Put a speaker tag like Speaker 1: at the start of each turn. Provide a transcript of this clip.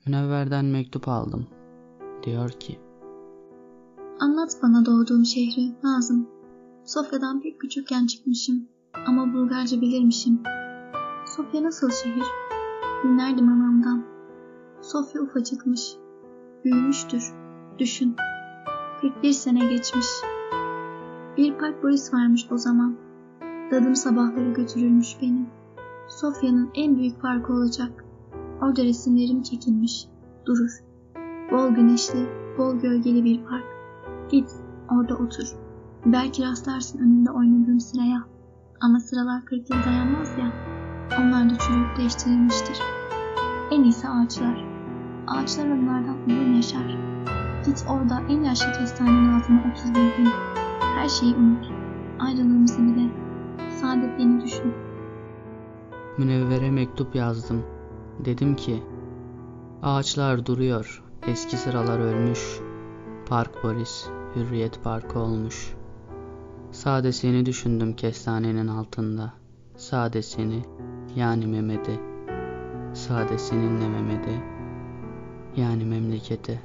Speaker 1: Münevver'den mektup aldım. Diyor ki:
Speaker 2: Anlat bana doğduğum şehri Nazım. Sofya'dan pek küçükken çıkmışım ama Bulgarca bilirmişim. Sofya nasıl şehir? Dinlerdim anamdan. Sofya ufacıkmış. Büyümüştür. Düşün. 41 sene geçmiş. Bir park Boris varmış o zaman. Dadım sabahları götürürmüş beni. Sofya'nın en büyük parkı olacak. Orada resimlerim çekilmiş. Durur. Bol güneşli, bol gölgeli bir park. Git, orada otur. Belki rastlarsın önünde oynadığım sıraya. Ama sıralar 40 yıl dayanmaz ya. Onlar da çürüyüp değiştirilmiştir. En iyisi ağaçlar. Ağaçlar onlardan uzun yaşar. Git orada en yaşlı kestanenin altına otur bir gün. Her şeyi unut. Ayrılığımızı bile. Sadece beni düşün.
Speaker 1: Münevver'e mektup yazdım. Dedim ki: ağaçlar duruyor, eski sıralar ölmüş. Park Boris, Hürriyet Parkı olmuş. Sade seni düşündüm kestanenin altında. Sade seni, yani Mehmet'i. Sade seninle Mehmet'i, yani memleketi.